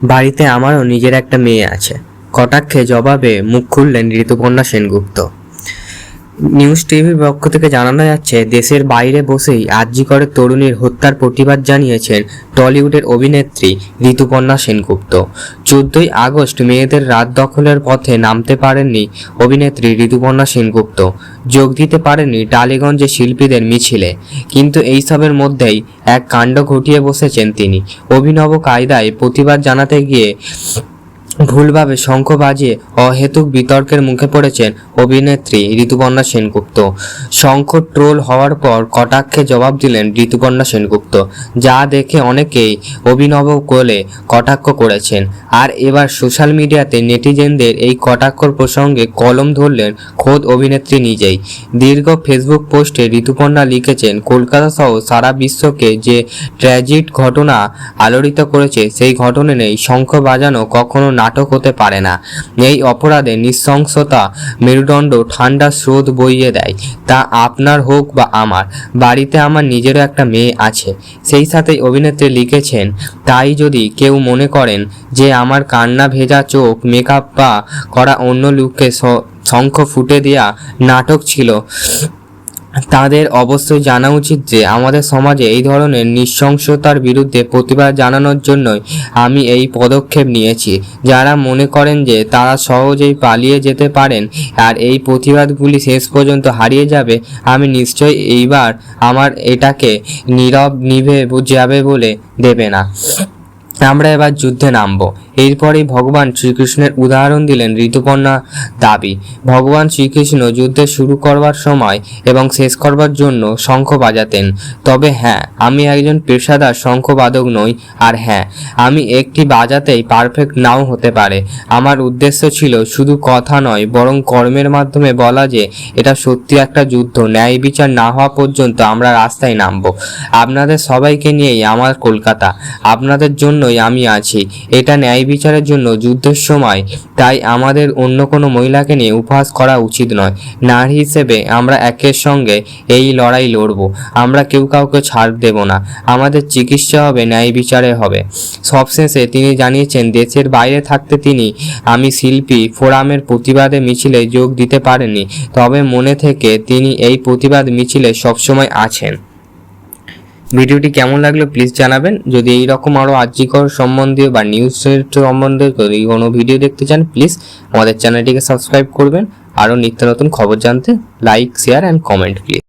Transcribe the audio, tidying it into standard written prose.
বাড়িতে আমারও নিজের একটা মেয়ে আছে। কটাক্ষে জবাবে মুখ খুললেন ঋতুপর্ণা সেনগুপ্ত। নিউজ টিভির পক্ষ থেকে জানানো যাচ্ছে, দেশের বাইরে বসেই আরজি করের তরুণীর হত্যার প্রতিবাদ জানিয়েছেন টলিউডের অভিনেত্রী ঋতুপর্ণা সেনগুপ্ত। 14ই আগস্ট মেয়েদের রাত দখলের পথে নামতে পারেননি অভিনেত্রী ঋতুপর্ণা সেনগুপ্ত। যোগ দিতে পারেননি টালিগঞ্জে শিল্পীদের মিছিলে, কিন্তু এইসবের মধ্যেই এক কাণ্ড ঘটিয়ে বসেছেন তিনি। অভিনব কায়দায় প্রতিবাদ জানাতে গিয়ে ভুলভাবে শঙ্খ বাজিয়ে অহেতুক বিতর্কের মুখে পড়েছেন অভিনেত্রী ঋতুপর্ণা সেনগুপ্ত। শঙ্খ ট্রোল হওয়ার পর কটাক্ষে জবাব দিলেন ঋতুপর্ণা সেনগুপ্ত, যা দেখে অনেকেই অভিনব কোলে কটাক্ষ করেছেন। আর এবার সোশ্যাল মিডিয়াতে নেটিজেনদের এই কটাক্ষর প্রসঙ্গে কলম ধরলেন খোদ অভিনেত্রী নিজেই। দীর্ঘ ফেসবুক পোস্টে ঋতুপর্ণা লিখেছেন, কলকাতা সহ সারা বিশ্বকে যে ট্র্যাজিক ঘটনা আলোড়িত করেছে, সেই ঘটনা নেই শঙ্খ বাজানো কখনো নাটক হতে পারে না। এই অপরাধে নৃশংসতা মেরুদণ্ড ঠান্ডা স্রোত বইয়ে দেয়, তা আপনার হোক বা আমার। বাড়িতে আমার নিজেরও একটা মেয়ে আছে। সেই সাথে অভিনেত্রী লিখেছেন, তাই যদি কেউ মনে করেন যে আমার কান্না ভেজা চোখ মেকআপ বা করা অন্য লুককে শঙ্খ ফুটে দেয়া নাটক ছিল, তাদের অবশ্যই জানা উচিত যে আমাদের সমাজে এই ধরনের নৃশংসতার বিরুদ্ধে প্রতিবাদ জানানোর জন্যই আমি এই পদক্ষেপ নিয়েছি। যারা মনে করেন যে তারা সহজেই পালিয়ে যেতে পারেন আর এই প্রতিবাদগুলি শেষ পর্যন্ত হারিয়ে যাবে, আমি নিশ্চয়ই এইবার আমার এটাকে নীরব নিভে যাবে বলে দেবে না। আমরা এবার যুদ্ধে নামব। এরপরেই ভগবান শ্রীকৃষ্ণের উদাহরণ দিলেন ঋতুপর্ণা দাবি, ভগবান শ্রীকৃষ্ণ যুদ্ধ শুরু করবার সময় এবং শেষ করবার জন্য শঙ্খ বাজাতেন। তবে হ্যাঁ, আমি একজন পেশাদার শঙ্খবাদক নই, আর হ্যাঁ, আমি একটি বাজাতেই পারফেক্ট নাও হতে পারে। আমার উদ্দেশ্য ছিল শুধু কথা নয়, বরং কর্মের মাধ্যমে বলা যে এটা সত্যি একটা যুদ্ধ। ন্যায় বিচার না হওয়া পর্যন্ত আমরা রাস্তায় নামব। আপনাদের সবাইকে নিয়েই আমার কলকাতা, আপনাদের জন্যই আমি আছি। এটা ন্যায় বিচারের জন্য যুদ্ধের সময়, তাই আমাদের অন্য কোনো মহিলাকে নিয়ে উপহাস করা উচিত নয়। নারী হিসেবে আমরা একের সঙ্গে এই লড়াই লড়ব। আমরা কেউ কাউকে ছাড় দেব না। আমাদের চিকিৎসা হবে, ন্যায় বিচারে হবে। সবশেষে তিনি জানিয়েছেন, দেশের বাইরে থাকতে আমি শিল্পী ফোরামের প্রতিবাদে মিছিলে যোগ দিতে পারেননি, তবে মনে থেকে তিনি এই প্রতিবাদ মিছিলে সবসময় আছেন। ভিডিওটি কেমন লাগলো প্লিজ জানাবেন। যদি এইরকম আরও আরজিকর সম্বন্ধীয় বা নিউজ সম্বন্ধে যদি কোনো ভিডিও দেখতে চান, প্লিজ আমাদের চ্যানেলটিকে সাবস্ক্রাইব করবেন। আরও নিত্য নতুন খবর জানতে like, share and comment please.